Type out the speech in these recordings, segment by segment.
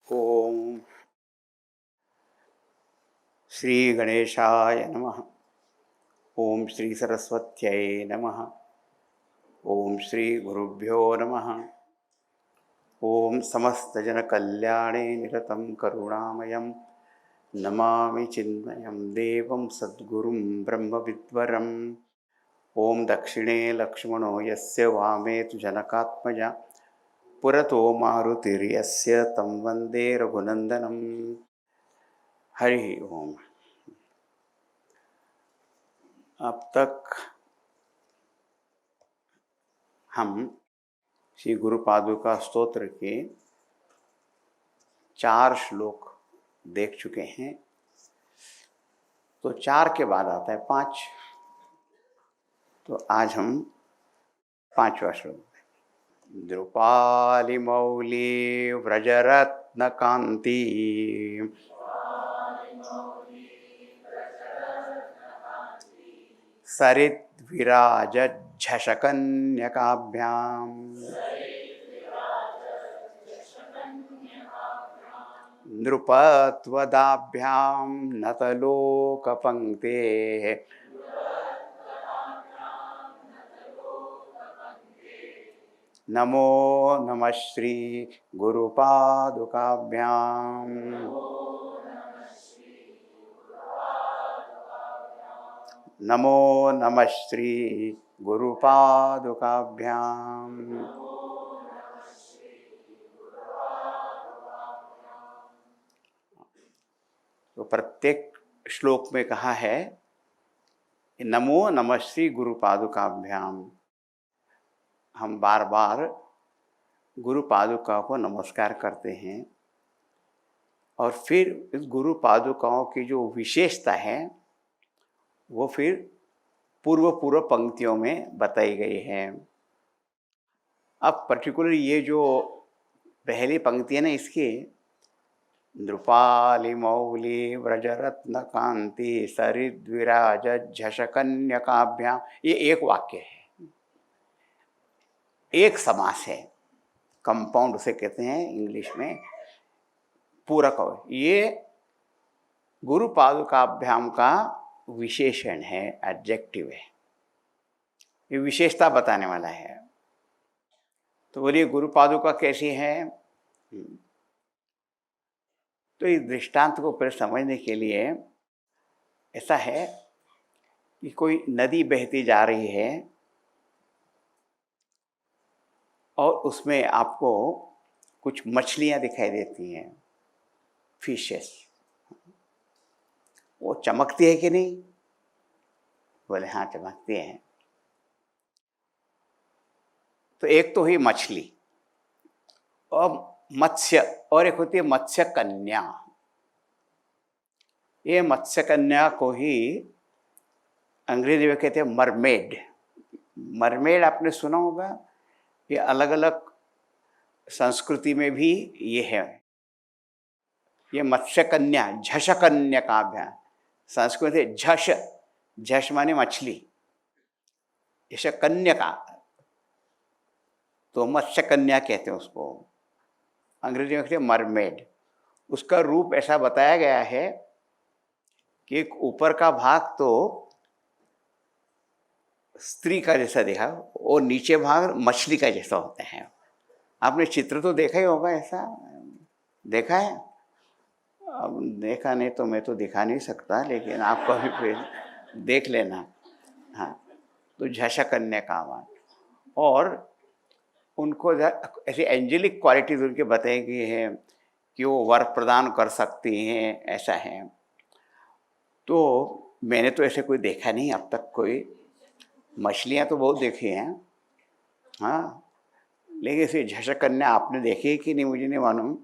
ओम श्री गणेशाय नमः। ओम श्री सरस्वत्यै नमः। ओम श्री गुरुभ्यो नमः। ओम समस्त जन कल्याणे निरतं करुणामयं नमामि चिन्मयं देवं सद्गुरुं ब्रह्मविद्वरम्। ओम दक्षिणे लक्ष्मणो यस्य वामे तु जनकात्मजा पुरतो मारुतिर्यस्य तं वन्दे रघुनन्दनं। हरि ओम। अब तक हम श्री गुरु पादुका स्तोत्र के 4 श्लोक देख चुके हैं। तो 4 के बाद आता है 5। तो आज हम 5वां श्लोक। द्रुपाली मौली व्रजरत्न कांति सरित विराज झषकन्यकाभ्याम नृपत्वदाभ्यां नतलोकपङ्क्ते नमो नमः श्री गुरुपादुकाभ्यां नमो नमः श्री गुरुपादुकाभ्यां। तो प्रत्येक श्लोक में कहा है नमो नमः श्री गुरुपादुकाभ्याम। हम बार बार गुरु पादुका को नमस्कार करते हैं और फिर इस गुरु पादुकाओं की जो विशेषता है वो फिर पूर्व पंक्तियों में बताई गई है। अब पर्टिकुलर ये जो पहली पंक्ति है ना, इसकी नृपाली मौली व्रजरत्न कांति सरिद्विराज झषकन्यकाभ्याम, ये एक वाक्य है, एक समास है, कंपाउंड उसे कहते हैं इंग्लिश में, पूरक। ये गुरु पादुकाभ्याम का विशेषण है, एडजेक्टिव है, ये विशेषता बताने वाला है। तो बोलिए गुरु पादुका कैसी है? तो इस दृष्टांत को फिर समझने के लिए ऐसा है कि कोई नदी बहती जा रही है और उसमें आपको कुछ मछलियां दिखाई देती हैं, फिशेस। वो चमकती है कि नहीं? बोले हाँ चमकती हैं। तो एक तो हुई मछली और मत्स्य, और एक होती है मत्स्य कन्या। ये मत्स्य कन्या को ही अंग्रेजी में कहते हैं मरमेड। मरमेड आपने सुना होगा, ये अलग अलग संस्कृति में भी ये है। ये मत्स्य कन्या, झष कन्या का अभ्यास, संस्कृत है झष, झष माने मछली, ऐसे कन्या का, तो मत्स्य कन्या कहते हैं उसको, अंग्रेजी में कहते हैं मरमेड। उसका रूप ऐसा बताया गया है कि एक ऊपर का भाग तो स्त्री का जैसा दिखा और नीचे भाग मछली का जैसा होता है। आपने चित्र तो देखा ही होगा, ऐसा देखा है? अब देखा नहीं तो मैं तो दिखा नहीं सकता, लेकिन आप कभी फिर देख लेना। हाँ, तो झषा कन्या का आवाज, और उनको ऐसी एंजेलिक क्वालिटीज उनके बताई गई है कि वो वर प्रदान कर सकती हैं, ऐसा है। तो मैंने तो ऐसे कोई देखा नहीं अब तक, कोई मछलियाँ तो बहुत देखी हैं, हाँ, लेकिन इसे झषा कन्या आपने देखी कि नहीं मुझे नहीं मालूम।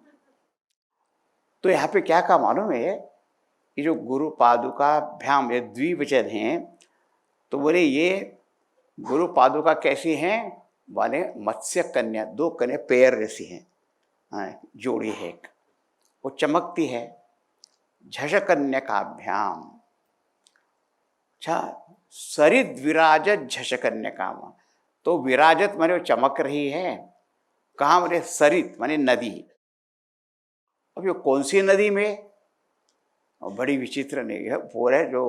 तो यहाँ पे क्या मालूम है कि जो गुरु पादुकाभ्याम, ये द्विवचन हैं, तो बोले ये गुरु पादुका कैसी हैं? वाले मत्स्य कन्या, 2 कन्या पेयर जैसी हैं, हाँ, जोड़ी है एक, वो चमकती है। झष कन्यकाभ्याम, अच्छा, सरिद विराजत झष कन्यकाम, तो विराजत माने वो चमक रही है। कहाँ? माने सरित माने नदी, अब ये कौन सी नदी में, और बड़ी विचित्र नहीं है, पूरे जो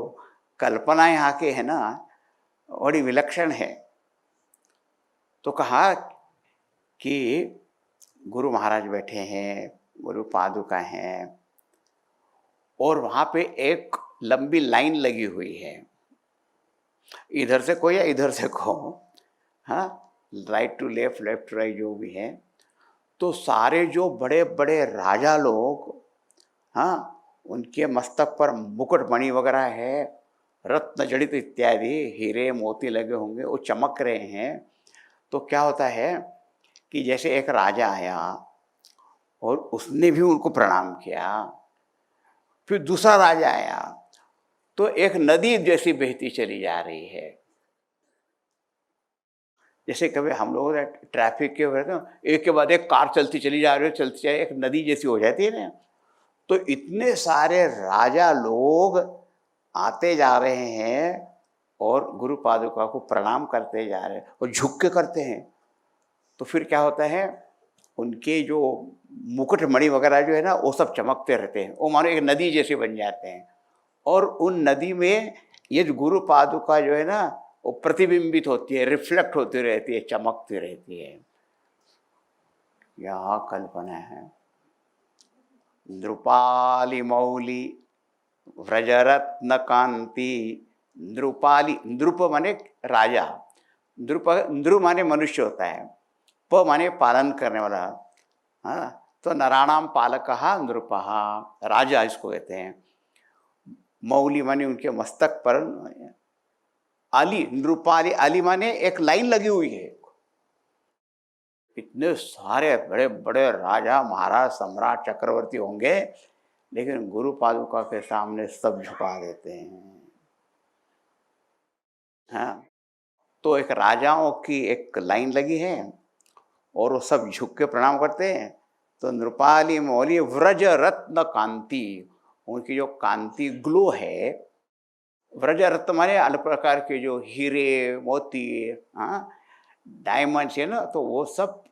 कल्पना यहाँ के है ना बड़ी विलक्षण है। तो कहा कि गुरु महाराज बैठे हैं, गुरु पादुका हैं, और वहाँ पे एक लंबी लाइन लगी हुई है, इधर से कोई या इधर से को, हाँ, right to left, left to right, जो भी है। तो सारे जो बड़े बड़े राजा लोग, हाँ, उनके मस्तक पर मुकुट मणि वगैरह है, रत्न जड़ित इत्यादि हीरे मोती लगे होंगे, वो चमक रहे हैं। तो क्या होता है कि जैसे एक राजा आया और उसने भी उनको प्रणाम किया, फिर दूसरा राजा आया, तो एक नदी जैसी बहती चली जा रही है। जैसे कभी हम लोग ट्रैफिक के वजह से एक के बाद एक कार चलती चली जा रही है, चलती जाए, एक नदी जैसी हो जाती है ना। तो इतने सारे राजा लोग आते जा रहे हैं और गुरु पादुका को प्रणाम करते जा रहे हैं और झुक के करते हैं। तो फिर क्या होता है, उनके जो मुकुट मणि वगैरह जो है ना, वो सब चमकते रहते हैं, वो मानो एक नदी जैसे बन जाते हैं। और उन नदी में ये जो गुरु पादुका जो है ना, वो प्रतिबिंबित होती है, रिफ्लेक्ट होती रहती है, चमकती रहती है। यह कल्पना है। नृपाली मौली व्रजरत्न कांति, नृपाली, नृप माने राजा, नृ माने मनुष्य होता है, प माने पालन करने वाला, हाँ, तो नराणाम पालकः नृपः, राजा इसको कहते हैं। मौली माने उनके मस्तक पर, आली, नृपाली, आली माने एक लाइन लगी हुई है। इतने सारे बड़े बड़े राजा महाराज सम्राट चक्रवर्ती होंगे, लेकिन गुरु पादुका के सामने सब झुका देते हैं। हाँ, तो एक राजाओं की एक लाइन लगी है और वो सब झुक के प्रणाम करते हैं। तो नृपाली मौली व्रज रत्न कांति, उनकी जो कांति ग्लो है, व्रज रत्न माने अलग प्रकार के जो हीरे मोती, हाँ, डायमंड्स है ना, तो वो सब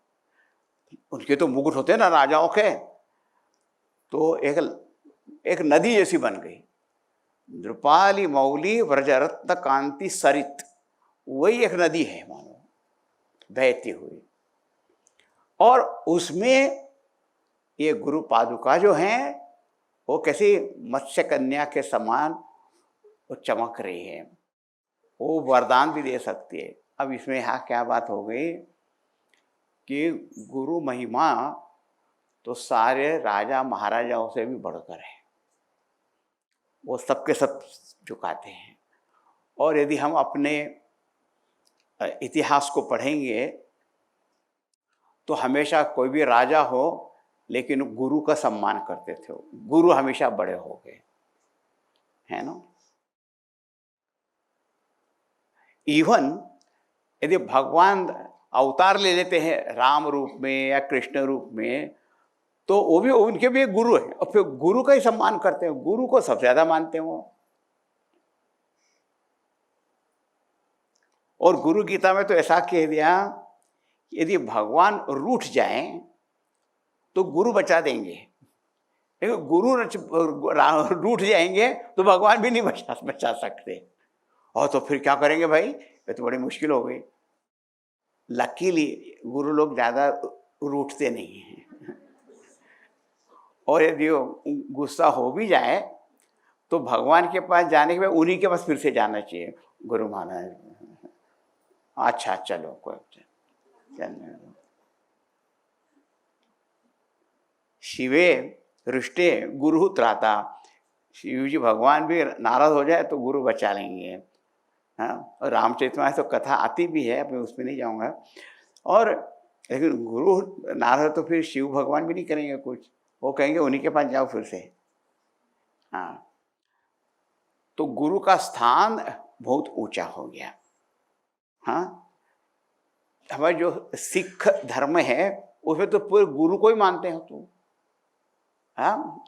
उनके तो मुकुट होते हैं ना राजाओं के। तो एक नदी जैसी बन गई, नृपाली मौली व्रजरत्न कांति सरित, वही एक नदी है मानो बहती हुई। और उसमें ये गुरु पादुका जो हैं, वो कैसी मत्स्य कन्या के समान वो चमक रही है, वो वरदान भी दे सकती है। अब इसमें यहाँ क्या बात हो गई कि गुरु महिमा तो सारे राजा महाराजाओं से भी बढ़कर है, वो सबके सब झुकाते हैं। और यदि हम अपने इतिहास को पढ़ेंगे तो हमेशा कोई भी राजा हो, लेकिन गुरु का सम्मान करते थे, गुरु हमेशा बड़े हो गए, है ना। इवन यदि भगवान अवतार ले लेते हैं राम रूप में या कृष्ण रूप में, तो वो भी, उनके भी एक गुरु है, और फिर गुरु का ही सम्मान करते हैं, गुरु को सबसे ज्यादा मानते हैं वो। और गुरु गीता में तो ऐसा कह दिया, यदि भगवान रूठ जाएं तो गुरु बचा देंगे, लेकिन गुरु रूठ जाएंगे तो भगवान भी नहीं बचा सकते। और तो फिर क्या करेंगे भाई, ये तो बड़ी मुश्किल हो गई। लकीली गुरु लोग ज़्यादा रूठते नहीं हैं, और यदि गुस्सा हो भी जाए तो भगवान के पास जाने के बाद उन्हीं के पास फिर से जाना चाहिए, गुरु महाराज अच्छा चलो कोई चलने। शिवे हृष्टे गुरु त्राता, शिव जी भगवान भी नाराज हो जाए तो गुरु बचा लेंगे। हाँ, और रामचरितमानस तो कथा आती भी है, मैं उसमें नहीं जाऊंगा। और लेकिन गुरु नाराज तो फिर शिव भगवान भी नहीं करेंगे कुछ, वो कहेंगे उन्हीं के पास जाओ फिर से। हाँ, तो गुरु का स्थान बहुत ऊंचा हो गया। हाँ, हमारे जो सिख धर्म है उसमें तो पूरे गुरु को ही मानते हो तुम। हाँ,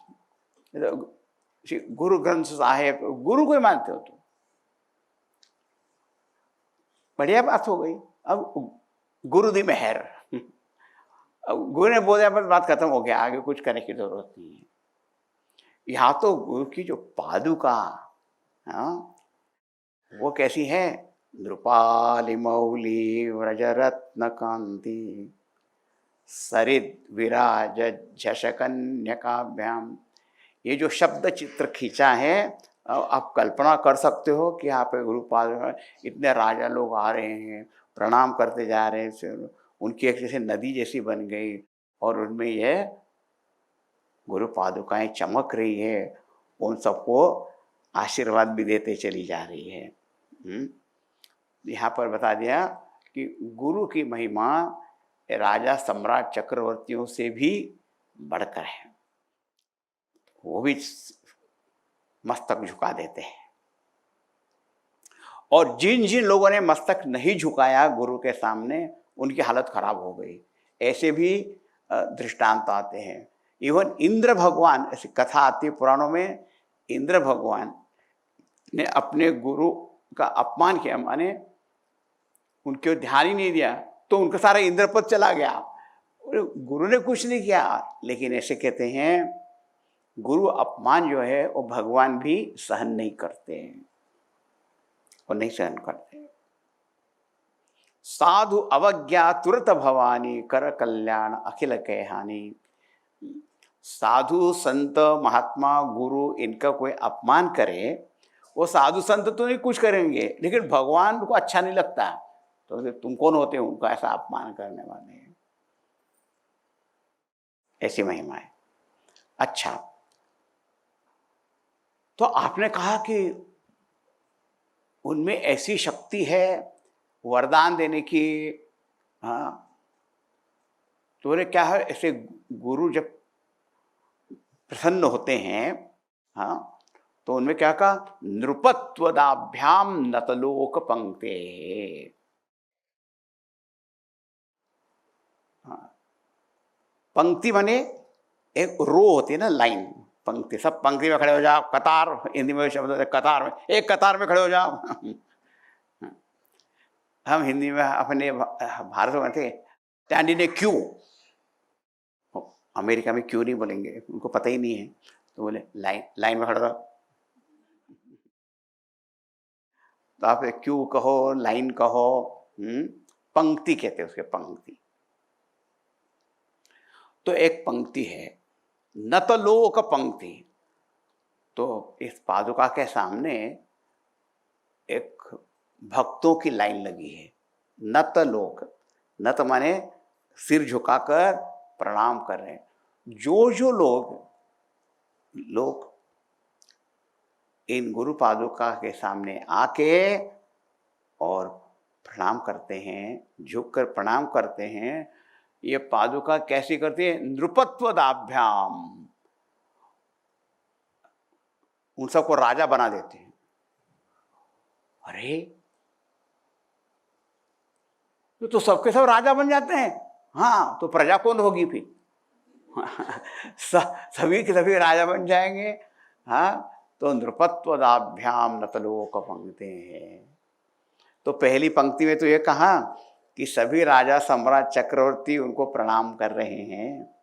गुरु ग्रंथ साहिब, गुरु को ही मानते हो तुम, बढ़िया बात हो गई। अब गुरु दी मेहर, अब गुरु ने बोल दिया बस बात खत्म हो गया, आगे कुछ करने की जरूरत नहीं है। यहाँ तो गुरु की जो पादुका, हाँ, वो कैसी है? नृपाली मौली व्रजरत्न कांति सरिद विराज झषकन्यकाभ्याम। ये जो शब्द चित्र खींचा है, आप कल्पना कर सकते हो कि यहाँ पे गुरुपाद इतने राजा लोग आ रहे हैं, प्रणाम करते जा रहे हैं, उनकी एक जैसे नदी जैसी बन गई और उनमें यह गुरु पादुकाएं चमक रही है, उन सबको आशीर्वाद भी देते चली जा रही है। यहाँ पर बता दिया कि गुरु की महिमा राजा सम्राट चक्रवर्तियों से भी बढ़कर है, वो भी मस्तक झुका देते हैं। और जिन जिन लोगों ने मस्तक नहीं झुकाया गुरु के सामने, उनकी हालत खराब हो गई, ऐसे भी दृष्टांत आते हैं। इवन इंद्र भगवान, ऐसी कथा आती है पुराणों में, इंद्र भगवान ने अपने गुरु का अपमान किया, माने उनके ध्यान ही नहीं दिया, तो उनका सारा इंद्रपद चला गया। गुरु ने कुछ नहीं किया, लेकिन ऐसे कहते हैं गुरु अपमान जो है वो भगवान भी सहन नहीं करते हैं, वो नहीं सहन करते। साधु अवज्ञा तुरत भवानी कर कल्याण अखिल के हानि। साधु संत महात्मा गुरु इनका कोई अपमान करे, वो साधु संत तो नहीं कुछ करेंगे, लेकिन भगवान को अच्छा नहीं लगता, तो तुम कौन होते हो उनका ऐसा अपमान करने वाले? ऐसी महिमा है। अच्छा, तो आपने कहा कि उनमें ऐसी शक्ति है वरदान देने की, हाँ, तो बोले क्या है? ऐसे गुरु जब प्रसन्न होते हैं, हाँ, तो उनमें क्या कहा? नृपत्वदाभ्याम नतलोक पंक्ते। हाँ, पंक्ति माने एक रो होती है ना, लाइन, पंक्ति, सब पंक्ति में खड़े हो जाओ, कतार, हिंदी में शब्द है कतार में, एक कतार में खड़े हो जाओ। हम हिंदी में अपने भारत में थे stand in A Q, America में क्यू नहीं बोलेंगे, उनको पता ही नहीं है, तो बोले लाइन, लाइन में खड़ा रहो। तो आप क्यू कहो, लाइन कहो, पंक्ति कहते हैं उसके, पंक्ति। तो एक पंक्ति है नतलोक पंक्ति, तो इस पादुका के सामने एक भक्तों की लाइन लगी है। नतलोक, नत माने सिर झुकाकर प्रणाम कर रहे हैं। जो जो लोग इन गुरु पादुका के सामने आके और प्रणाम करते हैं, झुककर प्रणाम करते हैं, ये पादुका कैसी करती है? नृपत्वदाभ्याम, उन सबको राजा बना देते हैं। अरे तो सबके सब राजा बन जाते हैं, हाँ, तो प्रजा कौन होगी फिर? सभी के सभी राजा बन जाएंगे, हाँ। तो नृपत्वदाभ्याम नतलोक पंक्ति है। तो पहली पंक्ति में तो ये कहा कि सभी राजा सम्राट चक्रवर्ती उनको प्रणाम कर रहे हैं,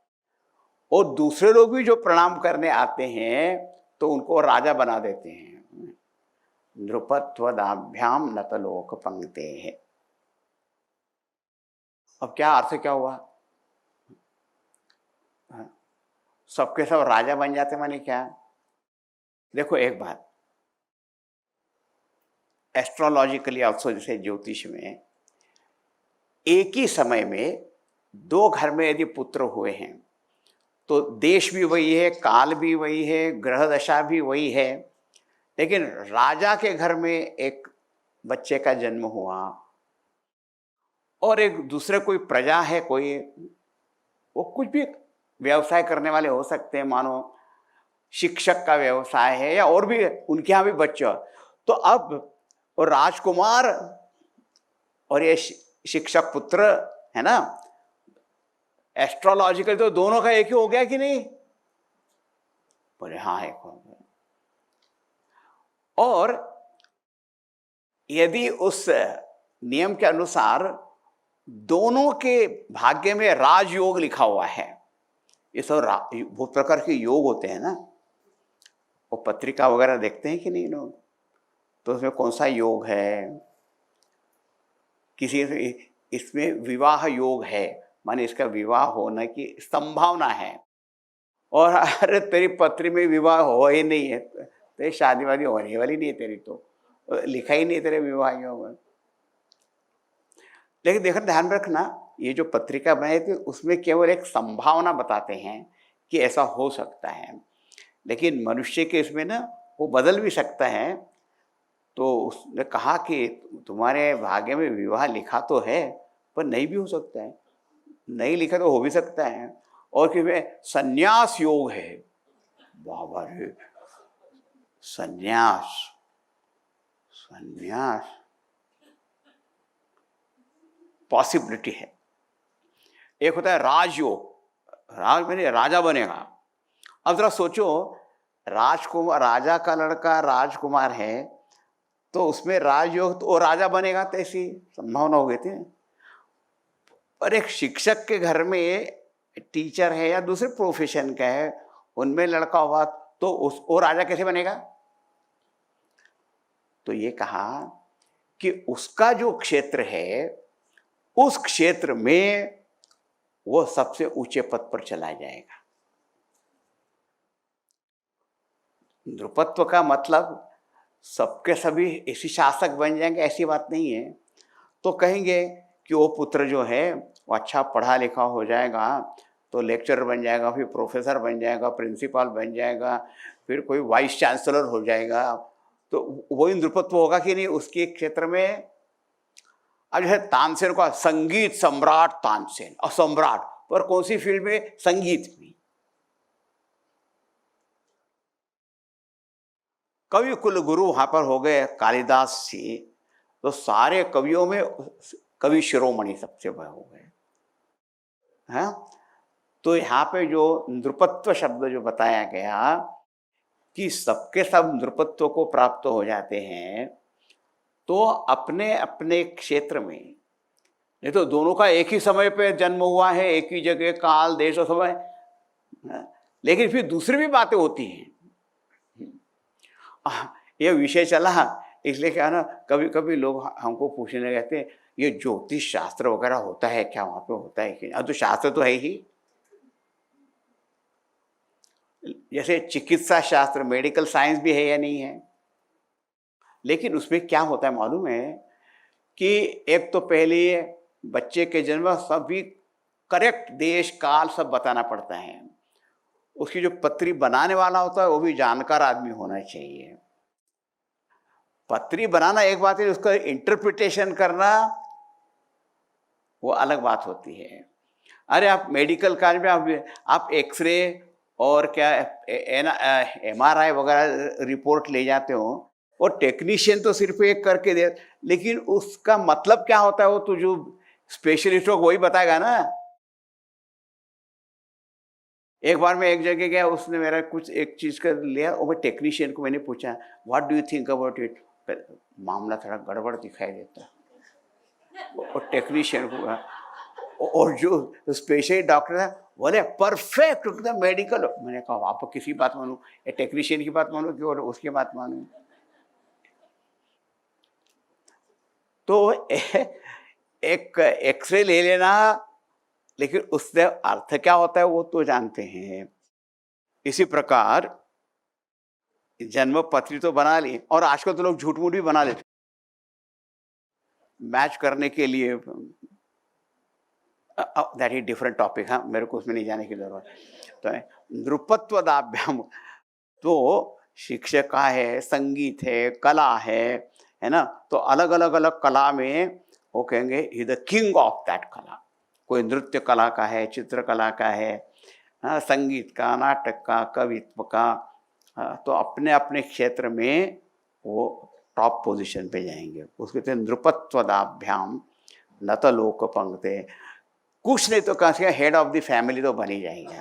और दूसरे लोग भी जो प्रणाम करने आते हैं तो उनको राजा बना देते हैं। नृपत्वदाभ्याम नतलोक पंक्ते है। अब क्या अर्थ क्या हुआ? सबके सब राजा बन जाते माने क्या? देखो एक बात, एस्ट्रोलॉजिकली ऑल्सो, जैसे ज्योतिष में एक ही समय में दो घर में यदि पुत्र हुए हैं तो देश भी वही है, काल भी वही है, ग्रह दशा भी वही है, लेकिन राजा के घर में एक बच्चे का जन्म हुआ और एक दूसरे कोई प्रजा है, कोई वो कुछ भी व्यवसाय करने वाले हो सकते हैं, मानो शिक्षक का व्यवसाय है या और भी, उनके यहाँ भी बच्चा, तो अब वो राजकुमार और ये शिक्षक पुत्र है ना, एस्ट्रोलॉजिकल तो दोनों का एक ही हो गया कि नहीं? बोले हाँ, एक हो गया। और यदि उस नियम के अनुसार दोनों के भाग्य में राजयोग लिखा हुआ है। ये सब बहुत प्रकार के योग होते हैं ना, वो पत्रिका वगैरह देखते हैं कि नहीं लोग, तो उसमें कौन सा योग है, किसी इसमें विवाह योग है, माने इसका विवाह होने की संभावना है, और अरे तेरी पत्री में विवाह हो ही नहीं है, तो ये शादी वादी होने वाली नहीं है तेरी, तो लिखा ही नहीं तेरे विवाह योग। लेकिन देखो ध्यान में रखना, ये जो पत्रिका बनाई थी उसमें केवल एक संभावना बताते हैं कि ऐसा हो सकता है, लेकिन मनुष्य के इसमें ना वो बदल भी सकता है। तो उसने कहा कि तुम्हारे भाग्य में विवाह लिखा तो है, पर नहीं भी हो सकता है, नहीं लिखा तो हो भी सकता है, और कि में संन्यास योग है। बाबा रे, संन्यास, संन्यास पॉसिबिलिटी है। एक होता है राजयोग, राज मैंने राजा बनेगा। अब जरा सोचो, राजकुमार, राजा का लड़का राजकुमार है, तो उसमें राजयोग, तो वो राजा बनेगा, तो ऐसी संभावना हो गई थी। और एक शिक्षक के घर में टीचर है या दूसरे प्रोफेशन का है, उनमें लड़का हुआ, तो वो राजा कैसे बनेगा? तो ये कहा कि उसका जो क्षेत्र है, उस क्षेत्र में वो सबसे ऊंचे पद पर चला जाएगा। नृपत्व का मतलब सबके सभी ऐसी शासक बन जाएंगे ऐसी बात नहीं है। तो कहेंगे कि वो पुत्र जो है वो अच्छा पढ़ा लिखा हो जाएगा, तो लेक्चरर बन जाएगा, फिर प्रोफेसर बन जाएगा, प्रिंसिपल बन जाएगा, फिर कोई वाइस चांसलर हो जाएगा, तो वही नृपत्व होगा कि नहीं उसके क्षेत्र में। अब जो है तानसेन का संगीत सम्राट तानसेन, और सम्राट पर कौन सी फील्ड में? संगीत में। कवि कुल गुरु वहां पर हो गए कालिदास जी, तो सारे कवियों में कवि शिरोमणि सबसे बड़े हो गए हैं। तो यहाँ पे जो नृपत्व शब्द जो बताया गया कि सबके सब नृपत्व को प्राप्त हो जाते हैं, तो अपने अपने क्षेत्र में, नहीं तो दोनों का एक ही समय पे जन्म हुआ है, एक ही जगह, काल, देश और समय, लेकिन फिर दूसरी भी बातें होती हैं। ये विषय चला, इसलिए क्या ना, कभी कभी लोग हमको पूछने कहते हैं ये ज्योतिष शास्त्र वगैरह होता है क्या, वहां पे होता है कि? अब तो शास्त्र तो है ही, जैसे चिकित्सा शास्त्र, मेडिकल साइंस भी है या नहीं है, लेकिन उसमें क्या होता है मालूम है कि एक तो पहले बच्चे के जन्म सभी करेक्ट देश काल सब बताना पड़ता है। उसकी जो पत्री बनाने वाला होता है वो भी जानकार आदमी होना चाहिए। पत्री बनाना एक बात है, उसका इंटरप्रिटेशन करना वो अलग बात होती है। अरे आप मेडिकल कार्य में आप एक्सरे और क्या MRI वगैरह रिपोर्ट ले जाते हो, और टेक्नीशियन तो सिर्फ एक करके दे, लेकिन उसका मतलब क्या होता है वो तो जो स्पेशलिस्ट हो वही बताएगा ना। एक बार मैं एक जगह गया, उसने मेरा कुछ एक चीज़ का लिया, और मैं टेक्नीशियन को मैंने पूछा what do you think about it, मामला थोड़ा गड़बड़ दिखाई देता है। और टेक्नीशियन को, और जो स्पेशल डॉक्टर है बोले परफेक्ट एकदम मेडिकल। मैंने कहा आप किसी बात मानूं, टेक्नीशियन की बात मानूं कि और उसकी बात मानूं? तो एक एक्सरे ले लेना, लेकिन उससे अर्थ क्या होता है वो तो जानते हैं। इसी प्रकार जन्म पत्री तो बना ली, और आजकल तो लोग झूठ मूठ भी बना लेते मैच करने के लिए। दैट इज डिफरेंट टॉपिक, हाँ, मेरे को उसमें नहीं जाने की जरूरत। तो नृपत्वदाभ्याम, तो शिक्षक है, संगीत है, कला है ना, तो अलग अलग अलग कला में वो कहेंगे ही द किंग ऑफ दैट कला। कोई नृत्य कला का है, चित्रकला का है, हाँ, संगीत का, नाटक का, कवित्व का, हाँ, तो अपने अपने क्षेत्र में वो टॉप पोजीशन पे जाएंगे। उसके कहते हैं नृपत्वदाभ्याम नत लोक पंक्ते। कुछ नहीं तो कहा हेड ऑफ द फैमिली तो बन ही जाएंगे।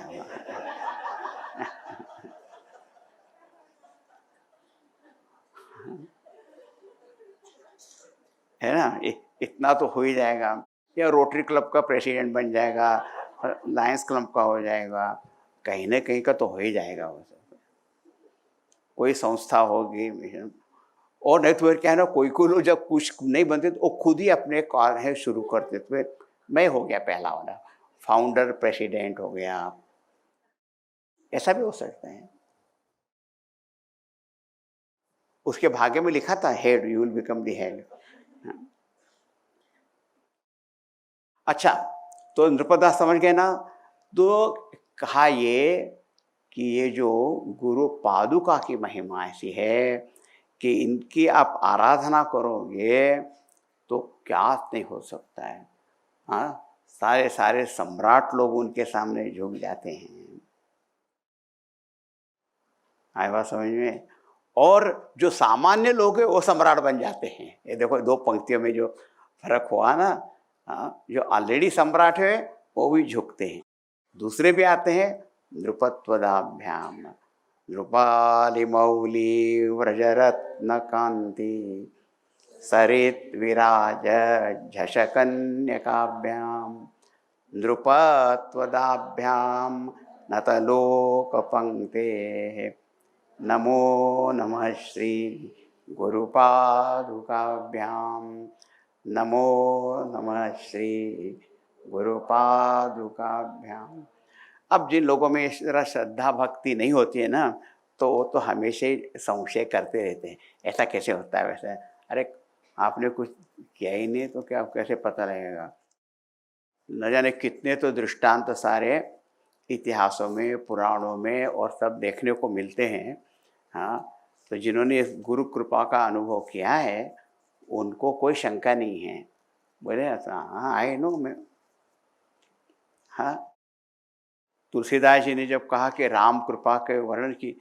है ना, इतना तो हो ही जाएगा। या रोटरी क्लब का प्रेसिडेंट बन जाएगा, लायंस क्लब का हो जाएगा, कहीं ना कहीं का तो हो ही जाएगा वो सब। कोई संस्था होगी मिशन। और नहीं तो फिर क्या है ना, कोई कोई लोग जब कुछ नहीं बनते तो वो खुद ही अपने कार है शुरू करते। तो फिर मैं हो गया पहला वाला, फाउंडर प्रेसिडेंट हो गया, ऐसा भी हो सकता है। उसके भाग्य में लिखा था head, you will become the head. अच्छा, तो नृपदास समझ गए ना। तो कहा ये कि ये जो गुरु पादुका की महिमा ऐसी है कि इनकी आप आराधना करोगे तो क्या नहीं हो सकता है। हाँ, सारे सारे सम्राट लोग उनके सामने झुक जाते हैं। आए बात समझ में। और जो सामान्य लोग हैं वो सम्राट बन जाते हैं। ये देखो दो पंक्तियों में जो फर्क हुआ ना। हाँ, जो ऑलरेडी सम्राट है वो भी झुकते हैं। दूसरे भी आते हैं, नृपत्वदाभ्याम नृपाली मौली व्रजरत्न कांति सरित विराज झषकन्यकाभ्याम नृपत्वदाभ्याम नतलोक पंक्ते नमो नमः श्री गुरुपादुकाभ्याम नमो नमः श्री गुरुपादुकाभ्याम। अब जिन लोगों में इस तरह श्रद्धा भक्ति नहीं होती है ना, तो वो तो हमेशा ही संशय करते रहते हैं, ऐसा कैसे होता है वैसा। अरे आपने कुछ किया ही नहीं तो क्या कैसे पता लगेगा। न जाने कितने तो दृष्टांत सारे इतिहासों में, पुराणों में और सब देखने को मिलते हैं। हाँ, तो जिन्होंने इस गुरु कृपा का अनुभव किया है उनको कोई शंका नहीं है। बोले हाँ आई नो मैं। हाँ, तुलसीदास जी ने जब कहा कि राम कृपा के वर्णन की,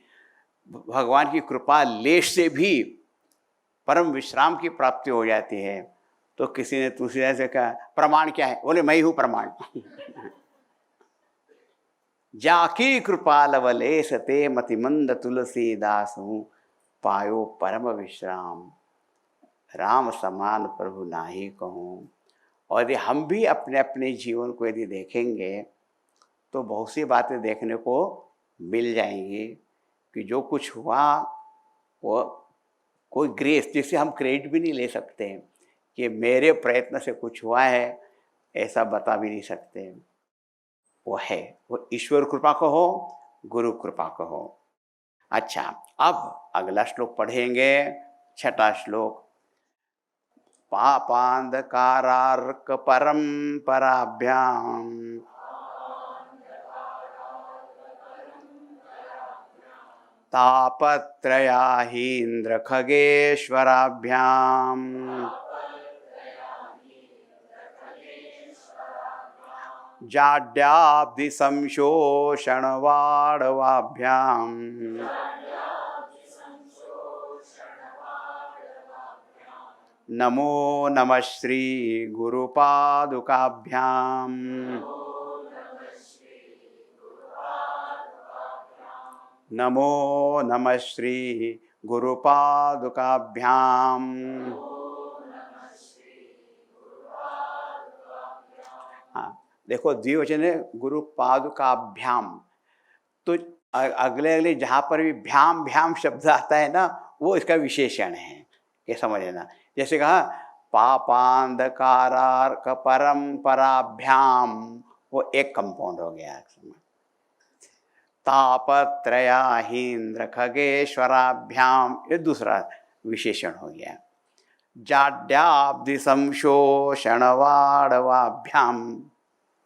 भगवान की कृपा लेश से भी परम विश्राम की प्राप्ति हो जाती है, तो किसी ने तुलसीदास से कहा प्रमाण क्या है? बोले मैं ही हूँ प्रमाण। जाकी कृपा लवले सते मतिमंद तुलसीदास हूँ पायो परम विश्राम राम समान प्रभु नाही कहूँ। और यदि हम भी अपने अपने जीवन को यदि देखेंगे तो बहुत सी बातें देखने को मिल जाएंगी कि जो कुछ हुआ वो कोई ग्रेस, जिससे हम क्रेडिट भी नहीं ले सकते कि मेरे प्रयत्न से कुछ हुआ है, ऐसा बता भी नहीं सकते। वो है, वो ईश्वर कृपा को हो, गुरु कृपा को हो। अच्छा, अब अगला श्लोक पढ़ेंगे, छठा श्लोक। पापांधकारार्क परंपराभ्याम तापत्रयाहीन्द्र खगेश्वराभ्याम जाड्याब्धि संशोषण वाड़वाभ्याम नमो नमः श्री गुरुपादुकाभ्याम नमो नमः श्री गुरुपादुकाभ्याम। हाँ, देखो द्विवचन है गुरुपादुकाभ्याम। तो अगले अगले जहाँ पर भी भ्याम भ्याम शब्द आता है ना, वो इसका विशेषण है, ये समझ लेना। जैसे कहा पापांधकारार्क परंपराभ्याम, वो एक कंपाउंड हो गया। तापत्रयाहीन्द्र खगेश्वराभ्याम, ये दूसरा विशेषण हो गया। जाड्याब्धि संशोषण वाड़वाभ्याम,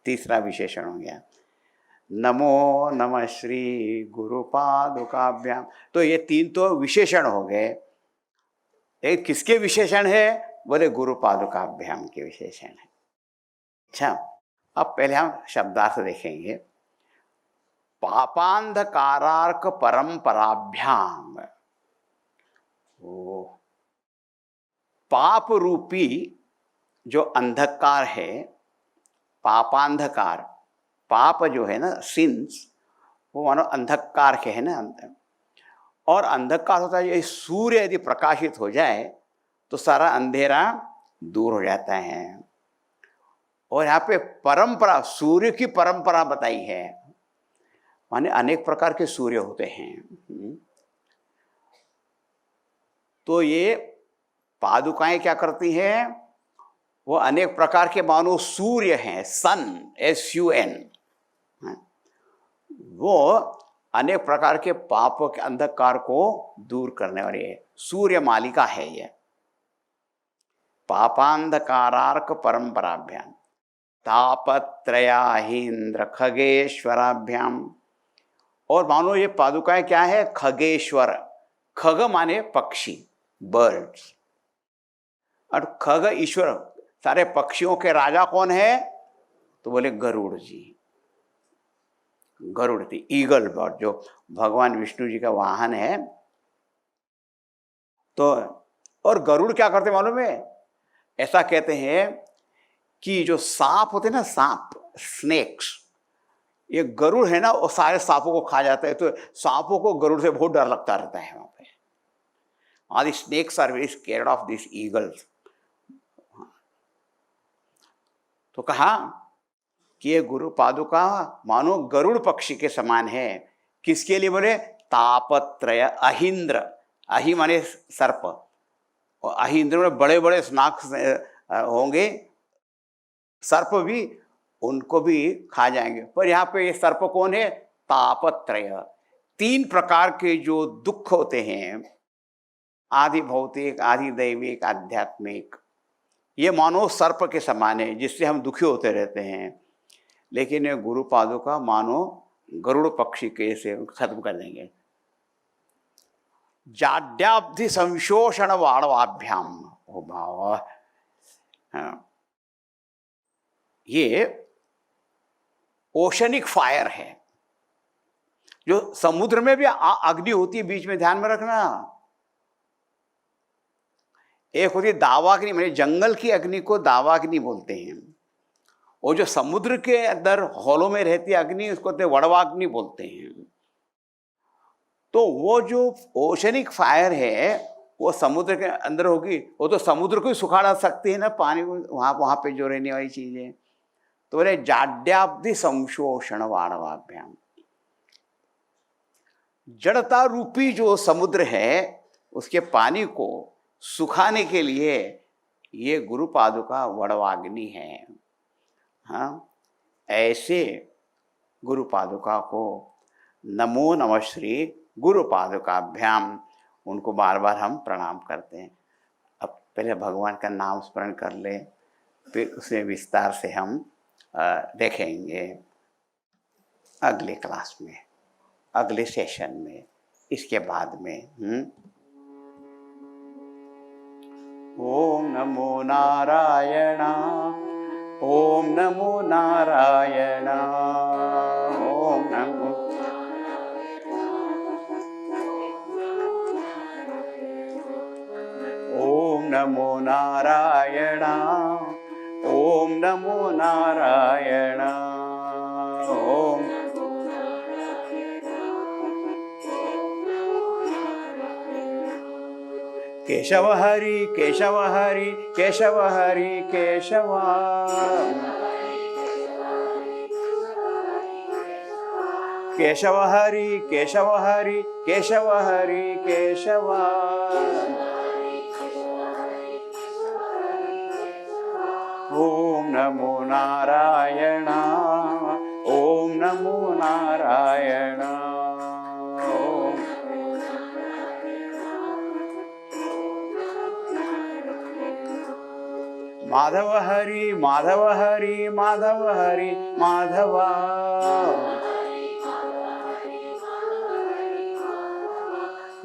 तीसरा विशेषण हो गया। नमो नमः श्री गुरुपादुकाभ्याम, तो ये तीन तो विशेषण हो गए। एक किसके विशेषण है? बोले गुरुपादुकाभ्याम के विशेषण है। अच्छा, अब पहले हम शब्दार्थ देखेंगे। पापांधकारार्क परंपराभ्याम, वो पाप रूपी जो अंधकार है, पापांधकार, पाप जो है ना, सिंस, वो मानो अंधकार के है ना अंदर। और अंधकार होता है, ये सूर्य यदि प्रकाशित हो जाए तो सारा अंधेरा दूर हो जाता है। और यहाँ पे परंपरा, सूर्य की परंपरा बताई है, माने अनेक प्रकार के सूर्य होते हैं। तो ये पादुकाएं क्या करती हैं, वो अनेक प्रकार के मानो सूर्य हैं, सन, SUN, वो अनेक प्रकार के पापों के अंधकार को दूर करने वाली है, सूर्य मालिका है ये। पापांधकारार्क परंपराभ्याम तापत्रयाहीन्द्र खगेश्वराभ्याम। और मानो ये पादुकाएं क्या है, खगेश्वर, खग माने पक्षी, बर्ड्स, और खग ईश्वर, सारे पक्षियों के राजा कौन है, तो बोले गरुड़ जी। गरुड़ थी ईगल बर्ड, जो भगवान विष्णु जी का वाहन है। तो और गरुड़ क्या करते मालूम है, ऐसा कहते हैं कि जो सांप होते हैं ना, सांप, स्नेक्स, ये गरुड़ है ना, वो सारे सांपों को खा जाता है। तो सांपों को गरुड़ से बहुत डर लगता रहता है वहां पे। All the snakes are very scared of these eagles. तो कहा कि ये गुरु पादुका मानो गरुड़ पक्षी के समान है। किसके लिए बोले, तापत्रय अहिंद्र, अहि माने सर्प, और अहिंद्र में बड़े बड़े स्नाक होंगे, सर्प भी, उनको भी खा जाएंगे। पर यहाँ पे ये सर्प कौन है, तापत्रय, 3 प्रकार के जो दुख होते हैं, आदि भौतिक, आदि दैविक, आध्यात्मिक, ये मानो सर्प के समान है, जिससे हम दुखी होते रहते हैं। लेकिन ये गुरु पादुका मानो गरुड़ पक्षी के से खत्म कर देंगे। जाड्याब्धि संशोषण वाणवाभ्याम, ओ भाव, ये ओशनिक फायर है। जो समुद्र में भी अग्नि होती है बीच में, ध्यान में रखना। एक होती है दावाग्नि, माने जंगल की अग्नि को दावाग्नि बोलते हैं, और जो समुद्र के अंदर हॉलों में रहती है अग्नि, उसको वड़वाग्नि बोलते हैं। तो वो जो ओशनिक फायर है, वो समुद्र के अंदर होगी, वो तो समुद्र को ही सुखा डाल सकती है ना, पानी को, वहाँ पे जो रहने वाली चीजें। तो बोले जाड्याब्धि संशोषण वाणवाभ्याम, जड़ता रूपी जो समुद्र है, उसके पानी को सुखाने के लिए ये गुरु पादुका वड़वाग्नि है। हाँ, ऐसे गुरु पादुका को नमो नमः श्री गुरु पादुकाभ्याम, उनको बार बार हम प्रणाम करते हैं। अब पहले भगवान का नाम स्मरण कर ले, फिर उसे विस्तार से हम देखेंगे अगले क्लास में, अगले सेशन में, इसके बाद में। ओम नमो नारायण, ओम नमो नारायण, ओम नमो, ओम नमो नारायण, ओम नमो नारायण, ओम, केशव हरि केशव हरि केशव हरि केशव, केशव हरि केशव हरि केशव हरि केशव, ओम नमो नारायण, ओम नमो नारायण, ओम, माधव हरि माधव हरि माधव हरि माधव,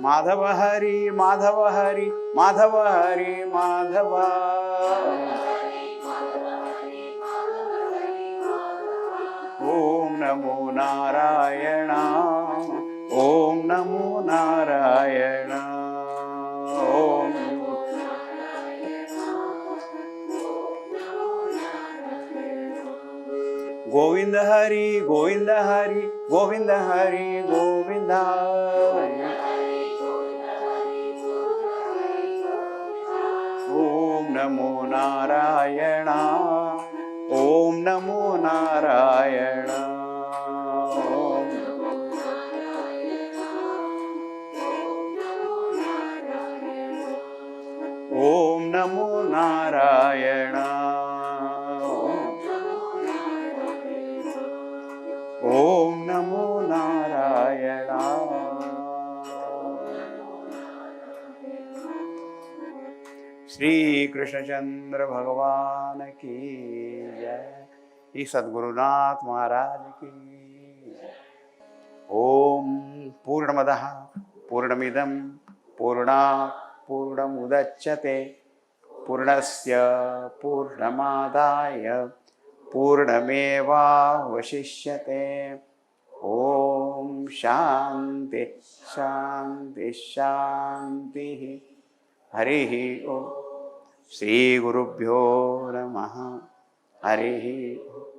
माधव हरि माधव हरि माधव हरि माधव, ओम नमो नारायण, ओम नमो नारायण, ओम, गोविंद हरि गोविंद हरि गोविंद हरि गोविंद, ओम नमो नारायण, ओम नमो नारायण। ओम नमो नारायण। ओम नमो नारायण। श्री कृष्णचंद्र भगवान की जय। श्री सद्गुरुनाथ महाराज की जय। ओम पूर्णमदः पूर्णमिदं पूर्णात् पूर्णमुदच्यते पूर्णस्य पूर्णमादाय पूर्णमेवावशिष्यते। ओम शांति शांति शांति। हरि ओम। श्री गुरुभ्यो नमः। हरि ओम।